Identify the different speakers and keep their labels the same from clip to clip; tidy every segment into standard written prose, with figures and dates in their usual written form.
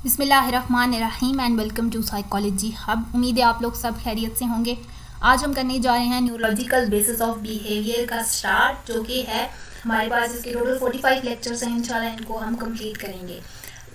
Speaker 1: बिस्मिल्लाहिर्रहमानिर्रहीम and welcome to psychology hub. उम्मीद है आप लोग सब खैरियत से होंगे। आज हम करने जा रहे हैं न्यूरोलॉजिकल बेसिस ऑफ बिहेवियर का स्टार्ट, जो कि है हमारे पास इसके टोटल 45 लेक्चर्स हैं। इंशाल्लाह इनको हम कंप्लीट करेंगे।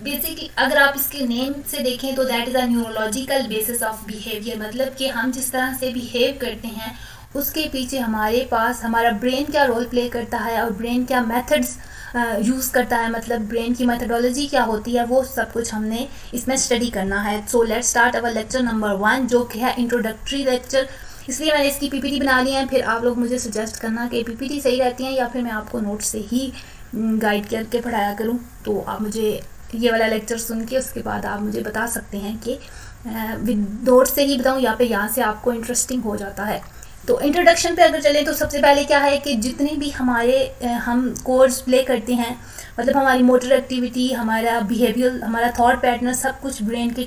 Speaker 1: बेसिकली अगर आप इसके नेम से देखें तो that is a neurological basis of behaviour, मतलब कि हम जिस तरह से बिहेव करते हैं उसके पीछे हमारे पास हमारा ब्रेन क्या रोल प्ले करता है और ब्रेन क्या मेथड्स यूज़ करता है, मतलब ब्रेन की मेथडोलॉजी क्या होती है, वो सब कुछ हमने इसमें स्टडी करना है। So let's start our lecture number 1, जो कि है इंट्रोडक्टरी लेक्चर। इसलिए मैंने इसकी पीपीटी बना ली है। फिर आप लोग मुझे सजेस्ट करना कि पीपीटी सही रहती है या फिर मैं आपको नोट से ही गाइड करके पढ़ाया करूँ। तो आप मुझे ये वाला लेक्चर सुन के उसके बाद आप मुझे बता सकते हैं कि विद नोट से ही बताऊँ या फिर यहाँ से आपको इंटरेस्टिंग हो जाता है। तो इंट्रोडक्शन पे अगर चलें तो सबसे पहले क्या है कि जितने भी हमारे हम कोर्स प्ले करते हैं, मतलब हमारी मोटर एक्टिविटी, हमारा बिहेवियर, हमारा थॉट पैटर्न, सब कुछ ब्रेन ही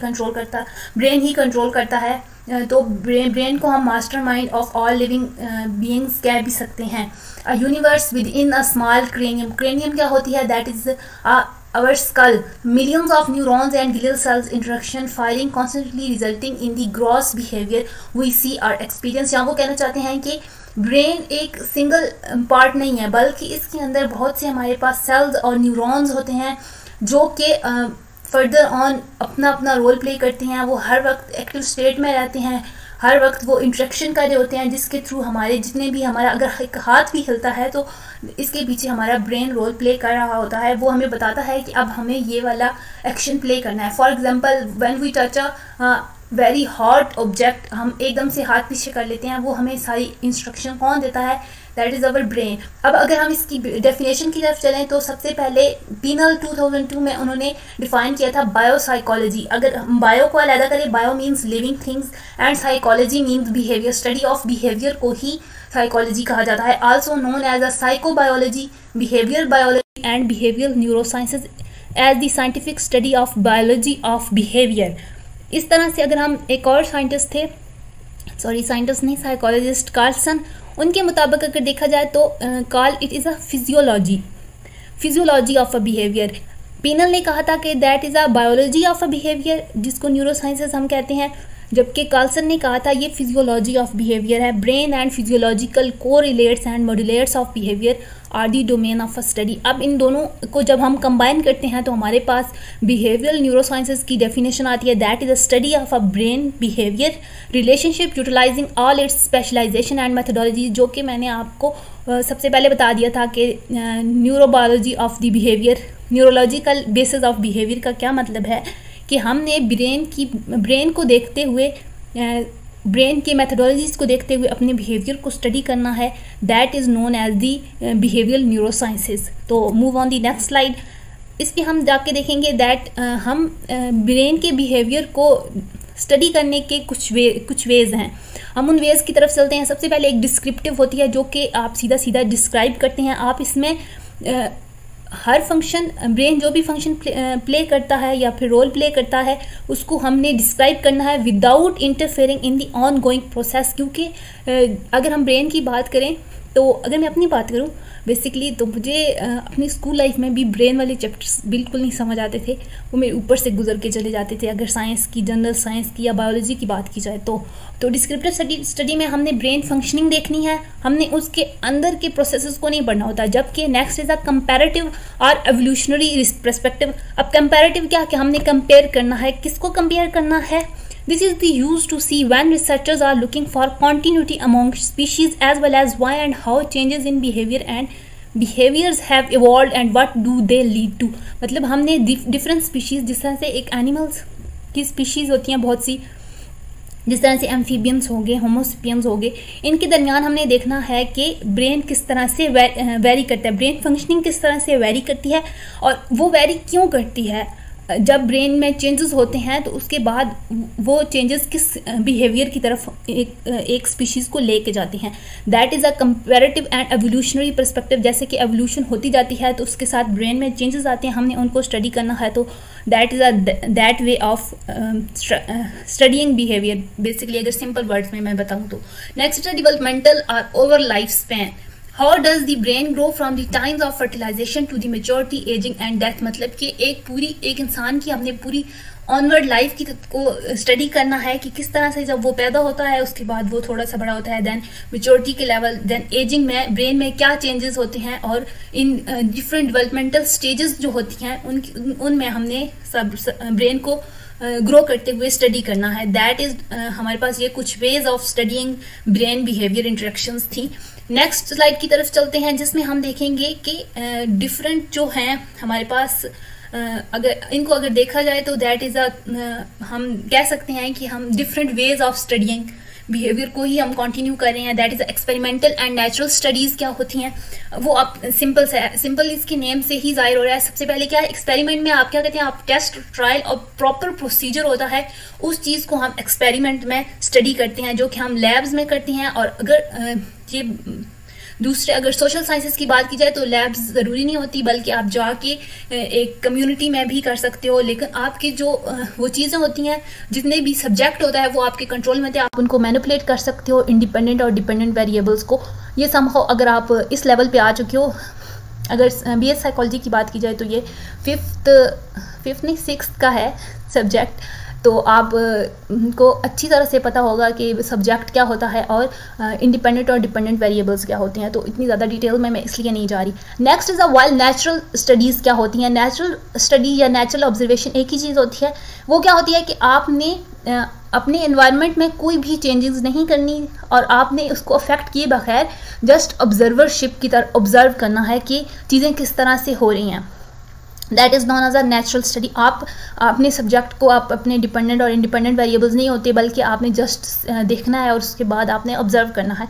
Speaker 1: कंट्रोल करता है। तो ब्रेन को हम mastermind of all living beings कह भी सकते हैं। A universe with in a small cranium क्या होती है, that is our skull, millions of neurons and glial cells interaction firing constantly resulting in the gross behavior we see or experience। यहाँ वो कहना चाहते हैं कि ब्रेन एक सिंगल पार्ट नहीं है, बल्कि इसके अंदर बहुत से हमारे पास सेल्स और न्यूरॉन्स होते हैं जो कि फर्दर ऑन अपना अपना रोल प्ले करते हैं। वो हर वक्त एक्टिव स्टेट में रहते हैं, हर वक्त वो इंट्रैक्शन कर रहे होते हैं, जिसके थ्रू हमारे जितने भी हमारा अगर एक हाथ भी हिलता है तो इसके पीछे हमारा ब्रेन रोल प्ले कर रहा होता है। वो हमें बताता है कि अब हमें ये वाला एक्शन प्ले करना है। For example when we touch a very hot object, हम एकदम से हाथ पीछे कर लेते हैं, वो हमें सारी इंस्ट्रक्शन कौन देता है, दैट इज़ अवर ब्रेन। अब अगर हम इसकी डेफिनेशन की तरफ चलें तो सबसे पहले पीनल 2002 में उन्होंने डिफाइन किया था बायोसाइकोलॉजी। अगर हम बायो को अलग करें, bio means living things and psychology means behaviour. Study of behaviour को ही साइकोलॉजी कहा जाता है। Also known as a psychobiology, behaviour biology and behaviour neurosciences as the scientific study of biology of behaviour. इस तरह से अगर हम एक और साइंटिस्ट थे, साइंटिस्ट नहीं, साइकोलॉजिस्ट कार्लसन, उनके मुताबिक अगर देखा जाए तो call it is a physiology of a behaviour. Pinel ने कहा था कि that is a biology of a behaviour, जिसको न्यूरोसाइंसेस हम कहते हैं, जबकि कार्लसन ने कहा था ये फिजियोलॉजी ऑफ बिहेवियर है। Brain and physiological correlates and modulates of behaviour are the domain of a study. अब इन दोनों को जब हम कंबाइन करते हैं तो हमारे पास बिहेवियरल न्यूरोसाइंसेस की डेफिनेशन आती है, that is a study of a brain behaviour relationship utilising all its specialisation and methodology, जो कि मैंने आपको सबसे पहले बता दिया था कि neurobiology of the behaviour, neurological basis of behaviour का क्या मतलब है कि हमने ब्रेन को देखते हुए, ब्रेन की मेथडोलॉजीज को देखते हुए अपने बिहेवियर को स्टडी करना है। That is known as the behavioural neurosciences. तो move on the next slide. इस पर हम जाके देखेंगे दैट हम ब्रेन के बिहेवियर को स्टडी करने के कुछ वेज हैं। हम उन वेज की तरफ चलते हैं। सबसे पहले एक डिस्क्रिप्टिव होती है, जो कि आप सीधा सीधा डिस्क्राइब करते हैं। आप इसमें हर फंक्शन, ब्रेन जो भी फंक्शन प्ले करता है या फिर रोल प्ले करता है, उसको हमने डिस्क्राइब करना है without interfering in the on going process. क्योंकि अगर हम ब्रेन की बात करें तो अगर मैं अपनी बात करूं बेसिकली, तो मुझे अपनी स्कूल लाइफ में भी ब्रेन वाले चैप्टर्स बिल्कुल नहीं समझ आते थे, वो मेरे ऊपर से गुजर के चले जाते थे। अगर साइंस की, जनरल साइंस की या बायोलॉजी की बात की जाए तो डिस्क्रिप्टिव स्टडी में हमने ब्रेन फंक्शनिंग देखनी है, हमने उसके अंदर के प्रोसेसेस को नहीं पढ़ना होता। जबकि नेक्स्ट इज अ कंपैरेटिव और एवोल्यूशनरी पर्सपेक्टिव। अब कंपैरेटिव क्या, कि हमने कंपेयर करना है, किसको कंपेयर करना है, this is the used to see when researchers are looking for continuity among species as well as why and how changes in behavior and behaviors have evolved and what do they lead to। मतलब हमने different species, जिस तरह से एक animals की species होती हैं बहुत सी, जिस तरह से एम्फीबियंस हो गए, होमोसेपियंस हो गए, इनके दरमियान हमने देखना है कि ब्रेन किस तरह से वेरी करता है, ब्रेन फंक्शनिंग किस तरह से वेरी करती है और वो वेरी क्यों करती है। जब ब्रेन में चेंजेस होते हैं तो उसके बाद वो चेंजेस किस बिहेवियर की तरफ एक स्पीशीज़ को लेके जाते हैं। That is a comparative and evolutionary perspective. जैसे कि एवोल्यूशन होती जाती है तो उसके साथ ब्रेन में चेंजेस आते हैं, हमने उनको स्टडी करना है। तो that is that way of studying behaviour, basically अगर सिंपल वर्ड्स में मैं बताऊँ तो। नेक्स्ट है डेवलपमेंटल और over life span. How does the brain grow from the times of fertilisation to the maturity, ageing and death. मतलब कि एक इंसान की हमने पूरी ऑनवर्ड लाइफ की को स्टडी करना है कि किस तरह से जब वो पैदा होता है, उसके बाद वो थोड़ा सा बड़ा होता है, देन मेच्योरिटी के लेवल, देन एजिंग में ब्रेन में क्या चेंजेस होते हैं, और इन डिफरेंट डेवलपमेंटल स्टेजेस जो होती हैं उनमें हमने सब ब्रेन को ग्रो करते हुए स्टडी करना है। दैट इज हमारे पास ये कुछ ways of studying brain behaviour interactions थी। नेक्स्ट स्लाइड की तरफ चलते हैं, जिसमें हम देखेंगे कि डिफरेंट जो हैं हमारे पास, अगर देखा जाए तो दैट इज हम कह सकते हैं कि हम different ways of studying behaviour को ही हम कंटिन्यू कर रहे हैं। That is experimental and natural studies क्या होती हैं, वो आप सिंपल इसके नेम से ही जाहिर हो रहा है। सबसे पहले क्या है, एक्सपेरिमेंट में आप क्या कहते हैं, आप टेस्ट ट्रायल और प्रॉपर प्रोसीजर होता है, उस चीज़ को हम एक्सपेरिमेंट में स्टडी करते हैं, जो कि हम लैब्स में करते हैं। और अगर ये दूसरे अगर सोशल साइंसेस की बात की जाए तो लैब्स ज़रूरी नहीं होती, बल्कि आप जाके एक कम्युनिटी में भी कर सकते हो। लेकिन आपकी जो वो चीज़ें होती हैं, जितने भी सब्जेक्ट होता है वो आपके कंट्रोल में होते हैं, आप उनको मैनिपुलेट कर सकते हो, इंडिपेंडेंट और डिपेंडेंट वेरिएबल्स को। ये समहाउ अगर आप इस लेवल पे आ चुके हो, अगर बीएस साइकोलॉजी की बात की जाए तो ये फिफ्थ नहीं 6th का है सब्जेक्ट, तो आप को अच्छी तरह से पता होगा कि सब्जेक्ट क्या होता है और इंडिपेंडेंट और डिपेंडेंट वेरिएबल्स क्या होते हैं। तो इतनी ज़्यादा डिटेल में मैं इसलिए नहीं जा रही। Next is a wild natural studies क्या होती हैं। नेचुरल स्टडी या नेचुरल ऑब्जर्वेशन एक ही चीज़ होती है। वो क्या होती है कि आपने अपने एनवायरनमेंट में कोई भी चेंजेस नहीं करनी और आपने उसको अफेक्ट किए बगैर जस्ट ऑब्जर्वरशिप की तरह ऑब्जर्व करना है कि चीज़ें किस तरह से हो रही हैं। That is known as a natural study. आप अपने सब्जेक्ट को आप अपने डिपेंडेंट और इंडिपेंडेंट वेरिएबल्स नहीं होते, बल्कि आपने जस्ट देखना है और उसके बाद आपने ऑब्जर्व करना है।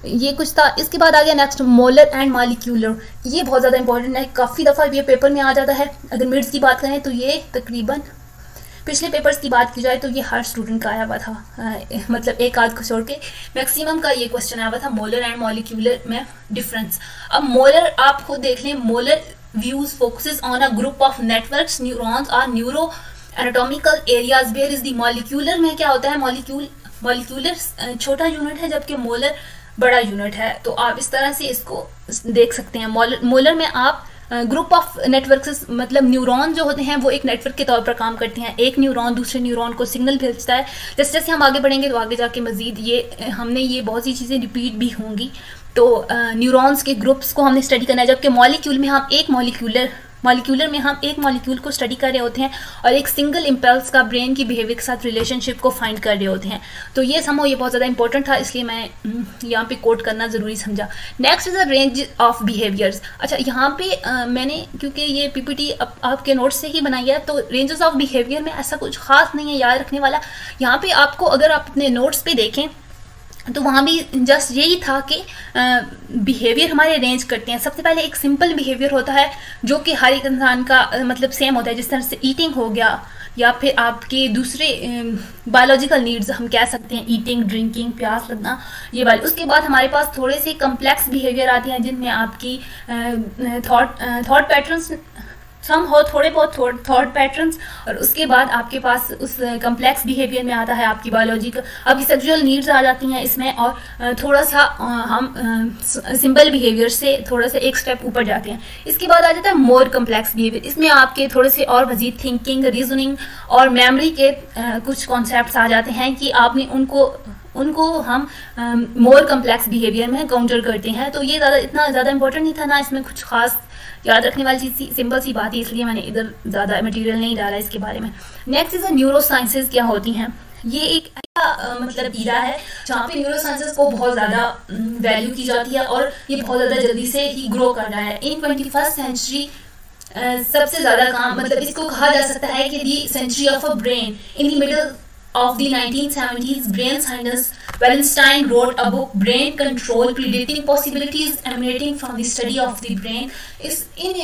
Speaker 1: ये कुछ था। इसके बाद आ गया नेक्स्ट मोलर एंड मॉलिक्यूलर। ये बहुत ज़्यादा इंपॉर्टेंट है, काफ़ी दफ़ा ये पेपर में आ जाता है। अगर मिड्स की बात करें तो ये तकरीबन पिछले पेपर्स की बात की जाए तो ये हर स्टूडेंट का आया हुआ था, मतलब एक आध को छोड़ के मैक्सिमम का ये क्वेश्चन आया हुआ था, मोलर एंड मॉलिक्यूलर में डिफरेंस। अब मोलर आप खुद देख लें, molar views focuses on a group of networks neurons or neuroanatomical areas where is the molecular में क्या होता है, मॉलिक्यूलर छोटा यूनिट है जबकि मोलर बड़ा यूनिट है। तो आप इस तरह से इसको देख सकते हैं। मोलर में आप ग्रुप ऑफ नेटवर्क्स, मतलब न्यूरॉन जो होते हैं वो एक नेटवर्क के तौर पर काम करते हैं। एक न्यूरॉन दूसरे न्यूरॉन को सिग्नल भेजता है। जैसे जैसे हम आगे बढ़ेंगे तो आगे जाके मजीद ये बहुत सी चीज़ें रिपीट भी होंगी। तो न्यूरॉन्स के ग्रुप्स को हमने स्टडी करना है, जबकि मॉलिक्यूल में हम एक मॉलिक्यूल को स्टडी कर रहे होते हैं और एक सिंगल इम्पल्स का ब्रेन की बिहेवियर के साथ रिलेशनशिप को फाइंड कर रहे होते हैं। तो ये बहुत ज़्यादा इंपॉर्टेंट था, इसलिए मैं यहाँ पे कोट करना ज़रूरी समझा। Next is a range of behaviours. अच्छा, यहाँ पे मैंने क्योंकि ये पीपीटी आपके नोट्स से ही बनाई है, तो रेंजेस ऑफ बिहेवियर में ऐसा कुछ खास नहीं है याद रखने वाला। यहाँ पे आपको अगर आप अपने नोट्स पे देखें तो वहाँ भी जस्ट यही था कि बिहेवियर हमारे रेंज करते हैं। सबसे पहले एक सिंपल बिहेवियर होता है जो कि हर एक इंसान का मतलब सेम होता है, जिस तरह से ईटिंग हो गया या फिर आपके दूसरे बायोलॉजिकल नीड्स हम कह सकते हैं, ईटिंग, ड्रिंकिंग, प्यास लगना, ये वाले। उसके बाद हमारे पास थोड़े से कम्प्लेक्स बिहेवियर आते हैं जिनमें आपकी थॉट पैटर्न्स थोड़े बहुत थॉट पैटर्न्स, और उसके बाद आपके पास उस कम्प्लेक्स बिहेवियर में आता है आपकी बायोलॉजिकल, आपकी सेक्सुअल नीड्स आ जाती हैं इसमें, और थोड़ा सा हम सिंपल बिहेवियर से थोड़ा सा एक स्टेप ऊपर जाते हैं। इसके बाद आ जाता है मोर कम्प्लेक्स बिहेवियर। इसमें आपके थोड़े से और मजीद थिंकिंग, रीजनिंग और मेमोरी के कुछ कॉन्सेप्ट्स आ जाते हैं कि आपने उनको हम मोर कम्प्लेक्स बिहेवियर में काउंटर करते हैं। तो ये इतना ज़्यादा इंपॉर्टेंट नहीं था ना, इसमें कुछ खास याद रखने वाली चीज़, सिंपल सी बात है, इसलिए मैंने इधर ज़्यादा मटेरियल नहीं डाला इसके बारे में। नेक्स्ट इज न्यूरो साइंसेज क्या होती हैं। ये एक मतलब कीड़ा है जहाँ पे न्यूरो साइंसेज को बहुत ज़्यादा वैल्यू की जाती है और ये बहुत ज़्यादा जल्दी से ही ग्रो कर रहा है। इन 21st सेंचुरी सबसे ज़्यादा काम, मतलब इसको कहा जा सकता है कि the century of a brain. In the middle of the 1970s, brain scientist Wallenstein wrote a book, Brain Control: Predicting Possibilities Emanating from the Study of the Brain. In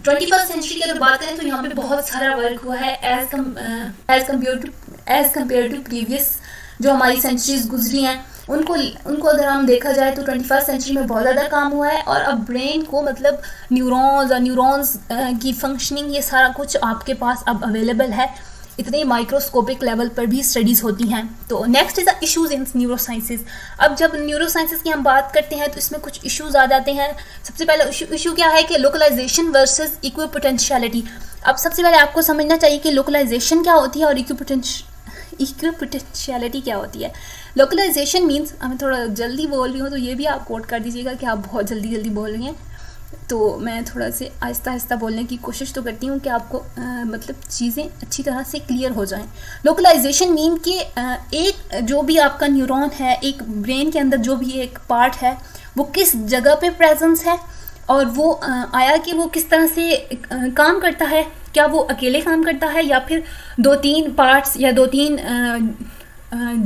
Speaker 1: 21st century की अगर बात करें तो यहाँ पे बहुत सारा work हुआ है एज कम्पेयर टू प्रीवियस जो हमारी सेंचुरीज गुजरी हैं उनको अगर हम देखा जाए तो 21st सेंचुरी में बहुत ज़्यादा काम हुआ है। और अब ब्रेन को मतलब न्यूरॉन्स की फंक्शनिंग, ये सारा कुछ आपके पास अब अवेलेबल है। इतने माइक्रोस्कोपिक लेवल पर भी स्टडीज़ होती हैं। तो next is issues in neuro sciences. अब जब न्यूरो साइंसेज की हम बात करते हैं तो इसमें कुछ इश्यूज आ जाते हैं। सबसे पहला इशू क्या है कि लोकलाइजेशन वर्सेस इक्विपोटेंशियलिटी। अब सबसे पहले आपको समझना चाहिए कि लोकलाइजेशन क्या होती है और इक्विपोटेंशियलिटी क्या होती है। लोकलाइजेशन मीन्स, मैं थोड़ा जल्दी बोल रही हूँ तो ये भी आप कोट कर दीजिएगा कि आप बहुत जल्दी बोल रही हैं, तो मैं थोड़ा से आहिस्ता आहिस्ता बोलने की कोशिश तो करती हूँ कि आपको मतलब चीज़ें अच्छी तरह से क्लियर हो जाएं। लोकलाइजेशन मीन कि एक जो भी आपका न्यूरॉन है, एक ब्रेन के अंदर जो भी एक पार्ट है, वो किस जगह पे प्रेजेंस है और वो आया कि वो किस तरह से काम करता है। क्या वो अकेले काम करता है या फिर 2-3 पार्ट्स या 2-3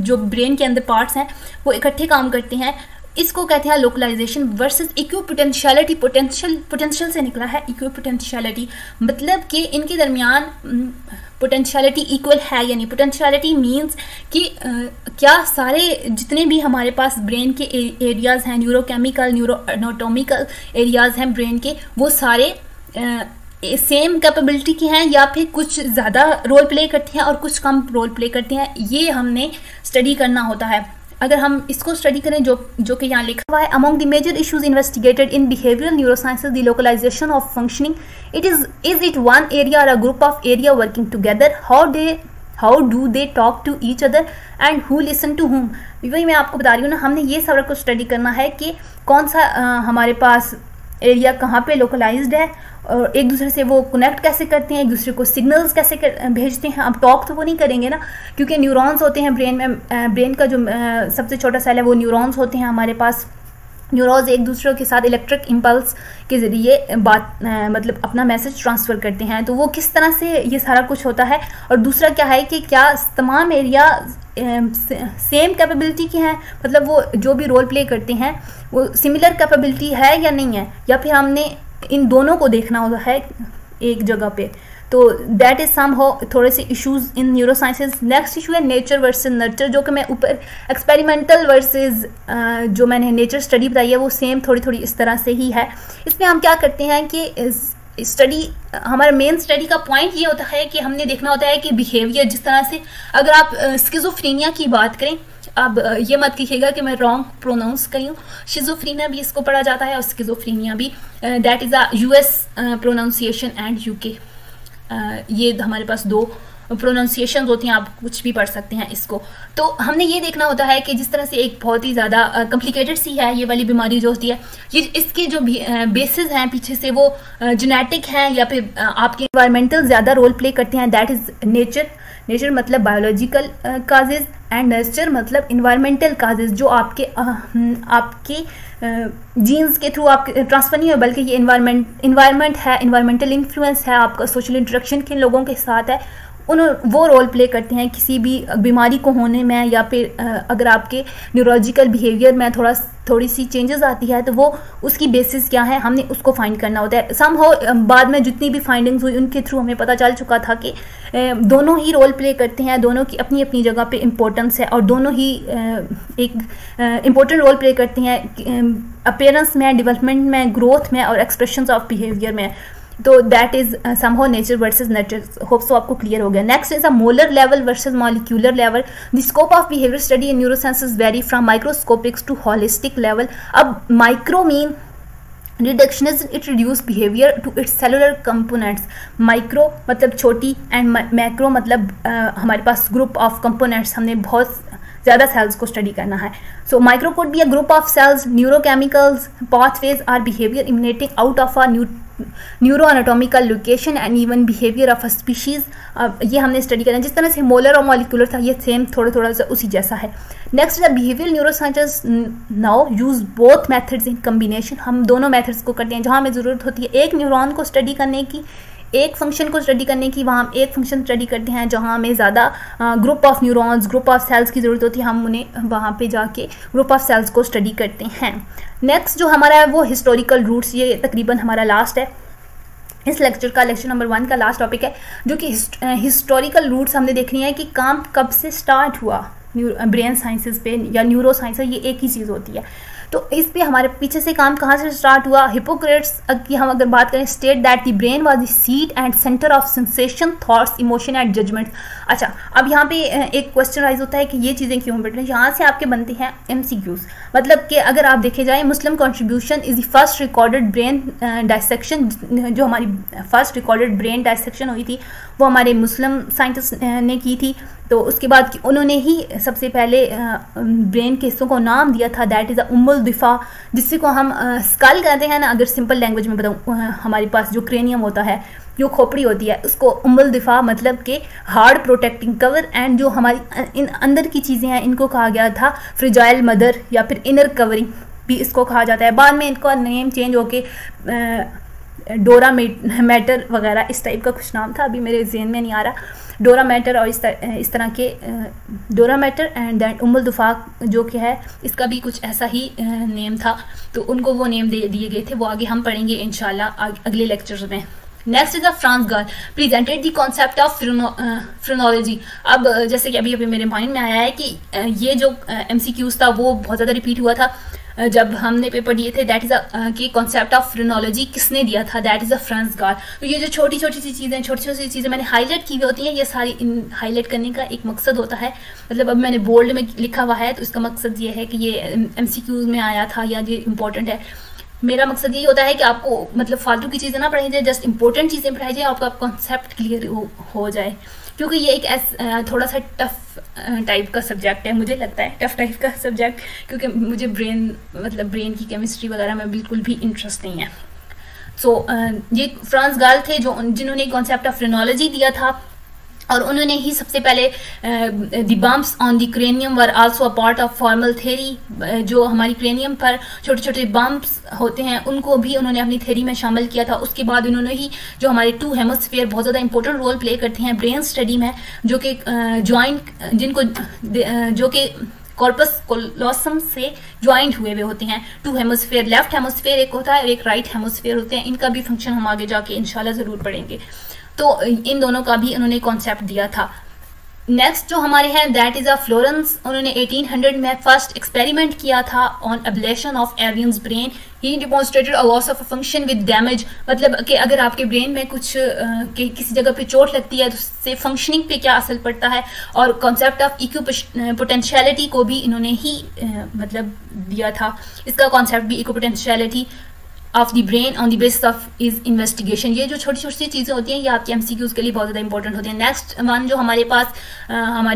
Speaker 1: जो ब्रेन के अंदर पार्ट्स हैं वो इकट्ठे काम करते हैं। इसको कहते हैं लोकलाइजेशन वर्सेस इक्विपोटेंशियलिटी। पोटेंशियल से निकला है इक्विपोटेंशियलिटी, मतलब कि इनके दरमियान पोटेंशियलिटी इक्वल है या नहीं। पोटेंशियलिटी मींस कि क्या सारे जितने भी हमारे पास ब्रेन के एरियाज़ हैं, न्यूरोकेमिकल, न्यूरो एनाटॉमिकल एरियाज़ हैं ब्रेन के, वो सारे सेम कैपेबिलिटी के हैं या फिर कुछ ज़्यादा रोल प्ले करते हैं और कुछ कम रोल प्ले करते हैं। ये हमने स्टडी करना होता है। अगर हम इसको स्टडी करें जो कि यहाँ लिखा हुआ है, among the major issues investigated in behavioural neurosciences the localisation of functioning, is it one area और a group of area working together, how do they talk to each other and who listen to whom. वही मैं आपको बता रही हूँ ना, हमने ये सारा कुछ स्टडी करना है कि कौन सा हमारे पास एरिया कहाँ पे लोकलाइज्ड है और एक दूसरे से वो कनेक्ट कैसे करते हैं, एक दूसरे को सिग्नल्स कैसे भेजते हैं। अब टॉक तो वो नहीं करेंगे ना, क्योंकि न्यूरॉन्स होते हैं ब्रेन में। ब्रेन का जो सबसे छोटा सेल है वो न्यूरॉन्स होते हैं हमारे पास। न्यूरॉन्स एक दूसरे के साथ इलेक्ट्रिक इम्पल्स के ज़रिए बात मतलब अपना मैसेज ट्रांसफ़र करते हैं। तो वो किस तरह से ये सारा कुछ होता है। और दूसरा क्या है कि क्या तमाम एरिया सेम कैपेबिलिटी के हैं, मतलब वो जो भी रोल प्ले करते हैं वो सिमिलर कैपेबिलिटी है या नहीं है, या फिर हमने इन दोनों को देखना होता है एक जगह पे। तो दैट इज सम हो थोड़े से issues in neuro sciences. Next issue है नेचर वर्सेस नर्चर, जो कि मैं ऊपर एक्सपेरिमेंटल वर्सेस जो मैंने नेचर स्टडी बताई है वो सेम थोड़ी इस तरह से ही है। इसमें हम क्या करते हैं कि स्टडी, हमारा मेन स्टडी का पॉइंट ये होता है कि हमने देखना होता है कि बिहेवियर जिस तरह से, अगर आप स्किज़ोफ्रेनिया की बात करें, अब ये मत कीजिएगा कि मैं रॉन्ग प्रोनाउंस करी हूँ, शिज़ोफ्रेनिया भी इसको पढ़ा जाता है और स्किज़ोफ्रेनिया भी। That is a US pronunciation and UK। ये हमारे पास 2 प्रोनाउंसिएशन होती हैं, आप कुछ भी पढ़ सकते हैं इसको। तो हमने ये देखना होता है कि जिस तरह से एक बहुत ही ज़्यादा कॉम्प्लिकेटेड सी है ये वाली बीमारी जो होती है, ये इसके जो बेसिस हैं पीछे से वो जेनेटिक हैं या फिर आपके इन्वायरमेंटल ज़्यादा रोल प्ले करते हैं। दैट इज़ नेचर मतलब बायोलॉजिकल काजेज एंड नर्चर मतलब इन्वायरमेंटल काजेज, जो आपके जीन्स के थ्रू आप ट्रांसफर नहीं है, बल्कि ये इन्वायरमेंट है, इन्वायरमेंटल इन्फ्लुएंस है, आपका सोशल इंटरेक्शन किन लोगों के साथ है, वो रोल प्ले करते हैं किसी भी बीमारी को होने में, या फिर अगर आपके न्यूरोलॉजिकल बिहेवियर में थोड़ी सी चेंजेस आती है तो वो उसकी बेसिस क्या है, हमने उसको फाइंड करना होता है। समहाउ बाद में जितनी भी फाइंडिंग्स हुई उनके थ्रू हमें पता चल चुका था कि दोनों ही रोल प्ले करते हैं, दोनों की अपनी अपनी जगह पे इम्पोर्टेंस है और दोनों ही एक इम्पोर्टेंट रोल प्ले करते हैं अपीयरेंस में, डेवलपमेंट में, ग्रोथ में और एक्सप्रेशंस ऑफ बिहेवियर में। तो that is somehow nature versus nurture. Hope so आपको क्लियर हो गया। Next is a molar level versus molecular level. The scope of behaviour study in neurosciences vary from microscopics to holistic level. अब micro mean reductionism, it reduce behaviour to its cellular components. Micro मतलब छोटी and macro मतलब हमारे पास group of components, हमने बहुत ज़्यादा sales को study करना है। So micro could be a group of cells, neurochemicals, pathways or behavior emanating out of a neuroanatomical location and even behavior of a species। ये हमने स्टडी करना है। जिस तरह से मोलर और मॉलिक्यूलर था, ये सेम थोड़ा सा उसी जैसा है। Next the behaviour neuroscientist now use both methods in combination. हम दोनों मेथड्स को करते हैं। जहाँ हमें ज़रूरत होती है एक न्यूरॉन को स्टडी करने की, एक फंक्शन को स्टडी करने की, वहाँ हम एक फंक्शन स्टडी करते हैं। जहाँ हमें ज़्यादा group of neurons, group of cells की ज़रूरत होती है, हम उन्हें वहाँ पे जाके ग्रुप ऑफ सेल्स को स्टडी करते हैं। नेक्स्ट जो हमारा है वो हिस्टोरिकल रूट्स। ये तकरीबन हमारा लास्ट है इस लेक्चर का, लेक्चर नंबर 1 का लास्ट टॉपिक है, जो कि हिस्टोरिकल रूट्स हमने देखनी है कि काम कब से स्टार्ट हुआ ब्रेन साइंसेस पे या न्यूरो साइंस, ये एक ही चीज़ होती है। तो इस पे हमारे पीछे से काम कहाँ से स्टार्ट हुआ? हिपोक्रेट्स की हम अगर बात करें, state that the brain was the seat and centre of sensation, thoughts, emotion and judgement. अच्छा, अब यहाँ पे एक क्वेश्चन राइज होता है कि ये चीज़ें क्यों बेट रही हैं। यहाँ से आपके बनते हैं MCQs, मतलब कि अगर आप देखे जाए, Muslim contribution is the first recorded brain dissection. जो हमारी फर्स्ट रिकॉर्डेड ब्रेन डायसेक्शन हुई थी वो हमारे मुस्लिम साइंटिस्ट ने की थी। तो उसके बाद उन्होंने ही सबसे पहले ब्रेन के हिस्सों को नाम दिया था, दैट इज़ उम्मुल दिफा, जिससे को हम स्कल कहते हैं ना। अगर सिंपल लैंग्वेज में बताऊँ, हमारे पास जो क्रेनियम होता है, जो खोपड़ी होती है, उसको उम्मुल दिफा मतलब कि हार्ड प्रोटेक्टिंग कवर, एंड जो हमारी इन अंदर की चीज़ें हैं इनको कहा गया था फ्रिजाइल मदर या फिर इनर कवरिंग भी इसको कहा जाता है। बाद में इनका नेम चेंज होके डोरा मैटर वगैरह इस टाइप का कुछ नाम था, अभी मेरे जहन में नहीं आ रहा। डोरा मैटर और इस तरह के डोरा मैटर एंड दैट उम्मुल दिफा जो कि है, इसका भी कुछ ऐसा ही नेम था। तो उनको वो नेम दे दिए गए थे, वो आगे हम पढ़ेंगे इंशाल्लाह अगले लेक्चर्स में। नेक्स्ट इज फ्रांस गाल presented the concept of phrenology. अब जैसे कि अभी मेरे माइंड में आया है कि ये जो MCQs था वो बहुत ज़्यादा रिपीट हुआ था जब हमने पेपर दिए थे। दैट इज़ कि कॉन्सेप्ट ऑफ फ्रेनोलॉजी किसने दिया था? दैट इज़ फ्रांस गाल। तो ये जो छोटी छोटी सी चीज़ें, छोटी चीज़ें मैंने हाईलाइट की हुई होती हैं, ये सारी हाईलाइट करने का एक मकसद होता है। मतलब अब मैंने बोल्ड में लिखा हुआ है तो इसका मकसद ये है कि ये MCQs में आया था या ये इंपॉर्टेंट है। मेरा मकसद यही होता है कि आपको मतलब फालतू की चीज़ें ना पढ़ाई जाए, जस्ट इंपॉर्टेंट चीज़ें पढ़ाई जाए, आपका कॉन्सेप्ट क्लियर हो जाए। क्योंकि ये एक थोड़ा सा टफ टाइप का सब्जेक्ट है, मुझे लगता है टफ टाइप का सब्जेक्ट, क्योंकि मुझे ब्रेन की केमिस्ट्री वगैरह में बिल्कुल भी इंटरेस्ट नहीं है। सो ये फ्रांस गाल थे जिन्होंने कॉन्सेप्ट ऑफ फ्रेनोलॉजी दिया था, और उन्होंने ही सबसे पहले the bumps on the cranium were also a part of formal theory. जो हमारी क्रेनियम पर छोटे छोटे बम्प्स होते हैं उनको भी उन्होंने अपनी थ्योरी में शामिल किया था। उसके बाद उन्होंने ही जो हमारे 2 हेमोस्फीयर बहुत ज़्यादा इंपॉर्टेंट रोल प्ले करते हैं ब्रेन स्टडी में, जो कि जो कि कॉर्पस कोलोसम से ज्वाइंट हुए होते हैं। 2 हेमोस्फीयर, लेफ्ट हेमोस्फीयर एक होता है और एक राइट हेमोस्फीयर होते हैं। इनका भी फंक्शन हम आगे जाके इंशाल्लाह ज़रूर पढ़ेंगे। तो इन दोनों का भी उन्होंने कॉन्सेप्ट दिया था। नेक्स्ट जो हमारे हैं दैट इज़ फ्लोरेंस। उन्होंने 1800 में फर्स्ट एक्सपेरिमेंट किया था on ablation of avians brain. He demonstrated a loss of function with damage, मतलब कि अगर आपके ब्रेन में कुछ किसी जगह पे चोट लगती है तो उससे फंक्शनिंग पे क्या असर पड़ता है। और कॉन्सेप्ट ऑफ इक्विपोटेंशियलिटी को भी इन्होंने ही मतलब दिया था। इसका कॉन्सेप्ट भी equipotentiality of the brain on the basis of his investigation. ये जो छोटी छोटी चीज़ें होती हैं ये आपके MCQs के लिए बहुत ज़्यादा इंपॉर्टेंट होती हैं। नेक्स्ट वन जो हमारे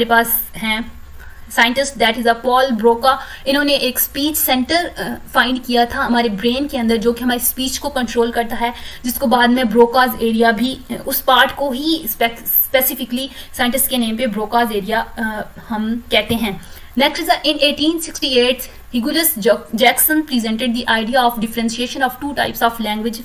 Speaker 1: पास हैं scientist, that is Paul Broca. इन्होंने एक स्पीच सेंटर फाइंड किया था हमारे ब्रेन के अंदर, जो कि हमारी स्पीच को कंट्रोल करता है, जिसको बाद में ब्रोकाज एरिया भी, उस पार्ट को ही स्पेसिफिकली साइंटिस्ट के नेम पे ब्रोकाज एरिया हम कहते हैं। Next is in 1868, Higulis Jackson presented the idea of differentiation of 2 types of language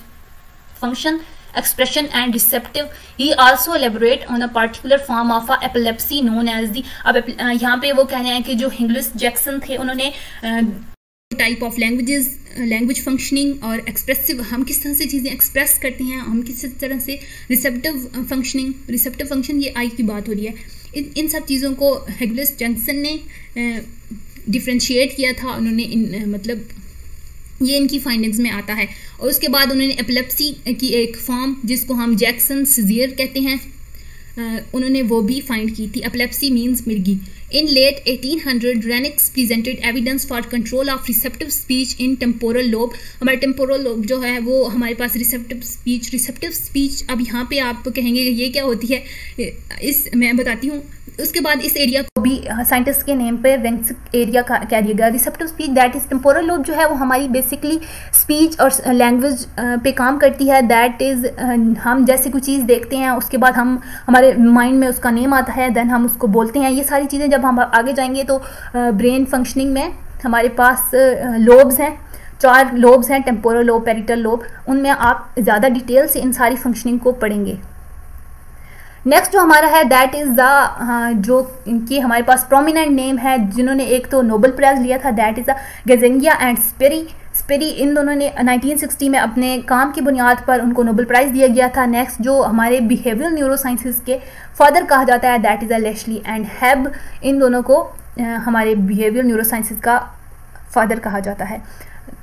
Speaker 1: function, expression and receptive. He also elaborate on a particular form of epilepsy known as the, अब यहाँ पे वो कह रहे हैं कि जो हिगुलिस जैक्सन थे उन्होंने टाइप ऑफ लैंग्वेज फंक्शनिंग और एक्सप्रेसिव, हम किस तरह से चीज़ें एक्सप्रेस करते हैं, हम किस तरह से रिसेप्टिव फंक्शन, ये आई की बात हो रही है। इन सब चीज़ों को हिगुलिस जैक्सन ने डिफ्रेंशिएट किया था। उन्होंने मतलब ये इनकी फाइंडिंग्स में आता है। और उसके बाद उन्होंने एपिलेप्सी की एक फॉर्म जिसको हम जैक्सन सीज़ियर कहते हैं, उन्होंने वो भी फाइंड की थी। एपिलेप्सी मीन्स मिर्गी। In late 1800, Renix presented evidence for control of receptive speech in temporal lobe. हमारे temporal lobe जो है वो हमारे पास receptive speech अब यहाँ पे आप कहेंगे ये क्या होती है, इस मैं बताती हूँ। उसके बाद इस एरिया को भी साइंटिस्ट के नेम पे रेनिक्स एरिया कह दिया गया। Receptive speech that is temporal lobe जो है वो हमारी बेसिकली स्पीच और लैंग्वेज पे काम करती है। दैट इज़ हम जैसे कोई चीज़ देखते हैं उसके बाद हम हमारे माइंड में उसका नेम आता है, देन हम उसको बोलते हैं। ये सारी चीज़ें जब हम आगे जाएंगे तो ब्रेन फंक्शनिंग में हमारे पास लोब्स हैं, 4 लोब्स हैं, टेम्पोरल लोब, पैरिटल लोब, उनमें आप ज़्यादा डिटेल से इन सारी फंक्शनिंग को पढ़ेंगे। नेक्स्ट जो हमारा है दैट इज़ द जो कि हमारे पास प्रोमिनेंट नेम है जिन्होंने एक तो नोबेल प्राइज़ लिया था, that is the Gazzaniga and Sperry. इन दोनों ने 1960 में अपने काम की बुनियाद पर उनको नोबेल प्राइज़ दिया गया था। नेक्स्ट जो हमारे बिहेवियरल न्यूरोसाइंसेस के फादर कहा जाता है दैट इज़ लेस्ली एंड हेब। इन दोनों को हमारे बिहेवियरल न्यूरोसाइंसेस का फादर कहा जाता है।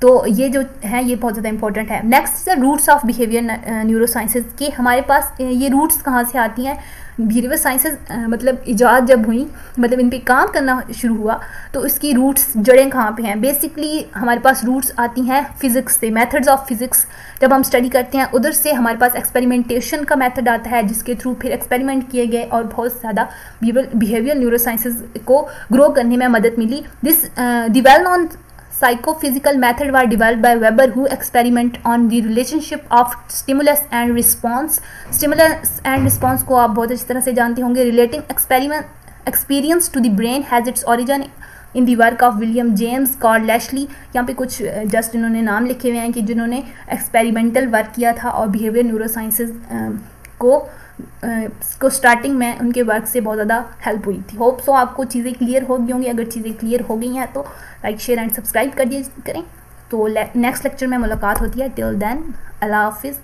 Speaker 1: तो ये जो है ये बहुत ज़्यादा इंपॉर्टेंट है। Next the roots of behaviour neurosciences के हमारे पास ये रूट्स कहाँ से आती हैं। बिहेवियर साइंसेज मतलब इजाद जब हुई, मतलब इन पे काम करना शुरू हुआ, तो इसकी रूट्स जड़ें कहाँ पे हैं। बेसिकली हमारे पास रूट्स आती हैं फिज़िक्स से, मेथड्स ऑफ फिज़िक्स जब हम स्टडी करते हैं उधर से हमारे पास एक्सपेरिमेंटेशन का मेथड आता है, जिसके थ्रू फिर एक्सपेरिमेंट किए गए और बहुत ज़्यादा बिहेवियर न्यूरोसाइंसेज को ग्रो करने में मदद मिली। This the well known psychophysical method were developed by Weber, who experiment on the relationship of stimulus and response. Stimulus and response को आप बहुत अच्छी तरह से जानते होंगे। Relating experience to the brain has its origin in the work of William James called Lashley। यहाँ पे कुछ जस्ट इन्होंने नाम लिखे हुए हैं कि जिन्होंने एक्सपेरिमेंटल वर्क किया था और बिहेवियर न्यूरोसाइंसेज को स्टार्टिंग में उनके वर्क से बहुत ज़्यादा हेल्प हुई थी। होप सो आपको चीज़ें क्लियर हो गई होंगी। अगर चीज़ें क्लियर हो गई हैं तो लाइक शेयर एंड सब्सक्राइब कर दिए करें। तो नेक्स्ट लेक्चर में मुलाकात होती है। टिल देन अल्लाह हाफिज़।